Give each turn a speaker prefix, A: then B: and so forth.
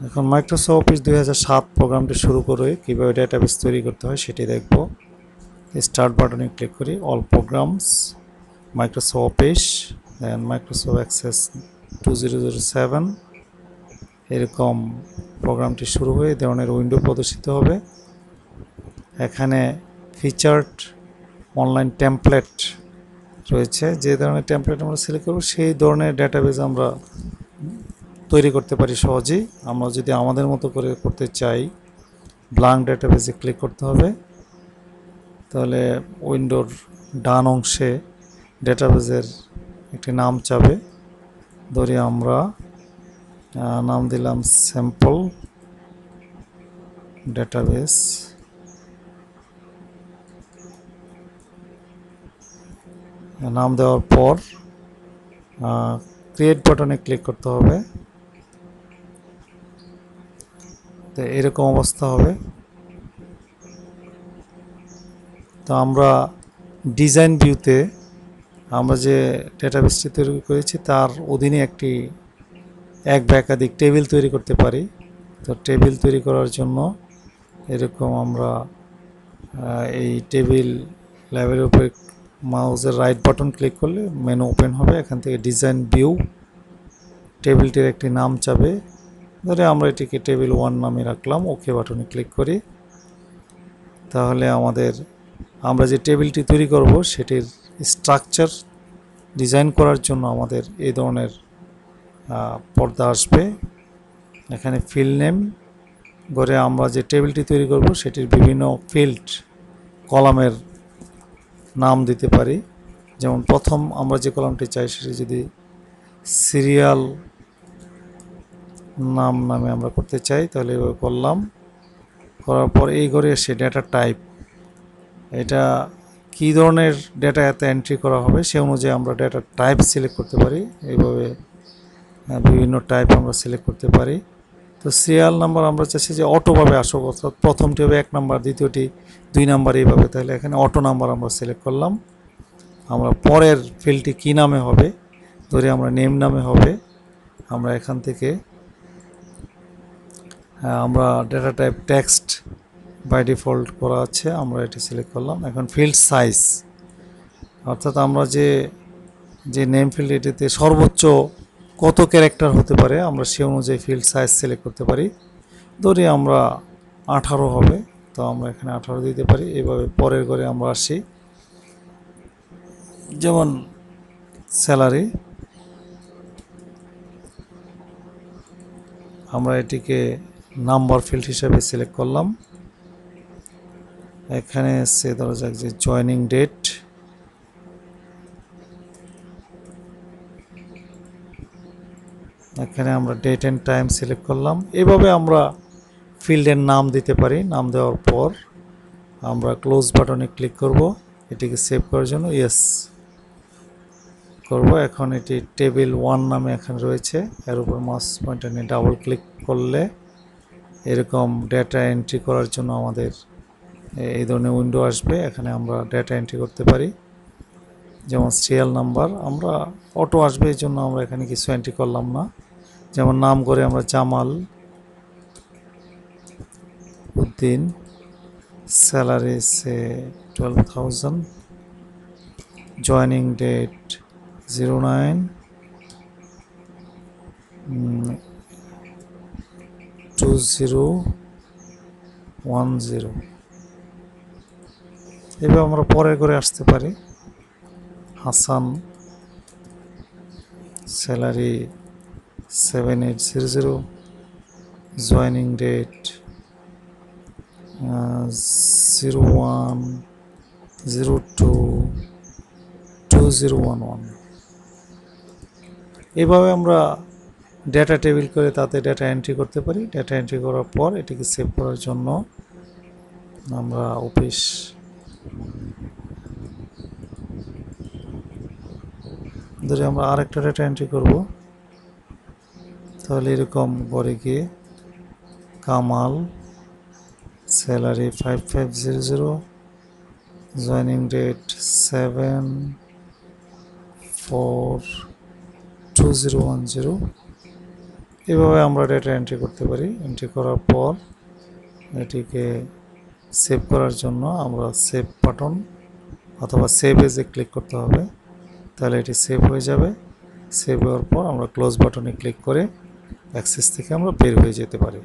A: এখন Microsoft office 2007 প্রোগ্রামটি শুরু করে কীভাবে ডেটাবেস তৈরি করতে হয় সেটি দেখব। স্টার্ট বাটনে ক্লিক করি, অল প্রোগ্রামস, মাইক্রোসফট অফিস, দেন মাইক্রোসফট অ্যাক্সেস 2007। এরকম প্রোগ্রামটি শুরু হয়ে এই ধরনের উইন্ডো প্রদর্শিত হবে। এখানে ফিচার্ড অনলাইন টেমপ্লেট রয়েছে, যে ধরনের টেমপ্লেট আমরা সিলেক্ট করব সেই ধরনের ডেটাবেস আমরা তৈরি করতে পারি সহজেই। আমরা যদি আমাদের মতো করে করতে চাই, ব্ল্যাঙ্ক ডেটাবেসে ক্লিক করতে হবে। তাহলে উইন্ডোর ডান অংশে ডেটাবেসের একটি নাম চাবে, ধরে আমরা নাম দিলাম স্যাম্পল ডেটাবেস। নাম দেওয়ার পর ক্রিয়েট বাটনে ক্লিক করতে হবে। তো এরকম অবস্থা হবে। তো আমরা ডিজাইন ভিউতে আমরা যে ডেটাবেসটি তৈরি করেছি তার অধীনে এক বা একাধিক টেবিল তৈরি করতে পারি। তো টেবিল তৈরি করার জন্য এরকম আমরা এই টেবিল লেভেলের উপরে মাউসের রাইট বাটন ক্লিক করলে মেনু ওপেন হবে। এখান থেকে ডিজাইন ভিউ, টেবিলটির একটি নাম চাবে, ধরে আমরা এটিকে টেবিল 1 নামে রাখলাম। ওকে বাটনে ক্লিক করি। তাহলে আমরা যে টেবিলটি তৈরি করব সেটির স্ট্রাকচার ডিজাইন করার জন্য আমাদের এই ধরনের পর্দা আসবে। এখানে ফিল্ড নেম করে আমরা যে টেবিলটি তৈরি করব সেটির বিভিন্ন ফিল্ড কলামের নাম দিতে পারি। যেমন প্রথম আমরা যে কলামটি চাই সেটি যদি সিরিয়াল নামে আমরা করতে চাই, তাহলে এভাবে করলাম। করার পর এই ঘরে এসে ডেটা টাইপ, এটা কী ধরনের ডেটা এতে এন্ট্রি করা হবে সে অনুযায়ী আমরা ডেটা টাইপ সিলেক্ট করতে পারি। এইভাবে বিভিন্ন টাইপ আমরা সিলেক্ট করতে পারি। তো সিরিয়াল নাম্বার আমরা চাইছি যে অটোভাবে আসুক, অর্থাৎ প্রথমটি হবে 1 নাম্বার, দ্বিতীয়টি 2 নাম্বার, এইভাবে। তাহলে এখানে অটো নাম্বার আমরা সিলেক্ট করলাম। আমরা পরের ফিল্ডটি কী নামে হবে, ধরে আমরা নেম নামে হবে। আমরা এখান থেকে আমরা data type text by default করা আছে, আমরা এটি সিলেক্ট করলাম। এখন ফিল্ড সাইজ, অর্থাৎ আমরা যে নেম ফিল্ড এটিতে সর্বোচ্চ কত ক্যারেক্টার হতে পারে আমরা সে অনুযায়ী ফিল্ড সাইজ সিলেক্ট করতে পারি। ধরি আমরা 18 হবে, তো আমরা এখানে 18 দিতে পারি। এভাবে পরের ঘরে আমরা আসি, যেমন স্যালারি, আমরা এটিকে নাম্বার ফিল্ড হিসাবে সিলেক্ট করলাম। এখানে এসে ধরা যাক যে জয়েনিং ডেট, এখানে আমরা ডেট অ্যান্ড টাইম সিলেক্ট করলাম। এভাবে আমরা ফিল্ডের নাম দিতে পারি। নাম দেওয়ার পর আমরা ক্লোজ বাটনে ক্লিক করব এটিকে সেভ করার জন্য। ইয়েস করব। এখন এটি টেবিল 1 নামে এখানে রয়েছে, এর উপর মাউস পয়েন্টার নিয়ে ডাবল ক্লিক করলে এরকম ডেটা এন্ট্রি করার জন্য আমাদের এই ধরনের উইন্ডো আসবে। এখানে আমরা ডেটা এন্ট্রি করতে পারি, যেমন সিরিয়াল নাম্বার আমরা অটো আসবে, এই জন্য আমরা এখানে কিছু এন্ট্রি করলাম না। যেমন নাম করে আমরা জামাল উদ্দিন, স্যালারি সে 12,000, জয়েনিং ডেট 09/2010। এভাবে আমরা পরের করে আসতে পারি। Hasan, salary 7800, joining date 01/02/2011। এভাবে আমরা ডেটা টেবিল করে তাতে ডেটা এন্ট্রি করতে পারি। ডেটা এন্ট্রি করার পর এটিকে সেভ করার জন্য আমরা অফিস ধরে আমরা আরেকটা ডেটা এন্ট্রি করব। তাহলে এরকম করে গিয়ে কামাল, স্যালারি 5500, জয়েনিং ডেট 7/4/2010। এভাবে আমরা ডেটা এন্ট্রি করতে পারি। এন্ট্রি করার পর এটিকে সেভ করার জন্য আমরা সেভ বাটন অথবা সেভ এজে ক্লিক করতে হবে, তাহলে এটি সেভ হয়ে যাবে। সেভ হওয়ার পর আমরা ক্লোজ বাটনে ক্লিক করে অ্যাক্সেস থেকে আমরা বের হয়ে যেতে পারি।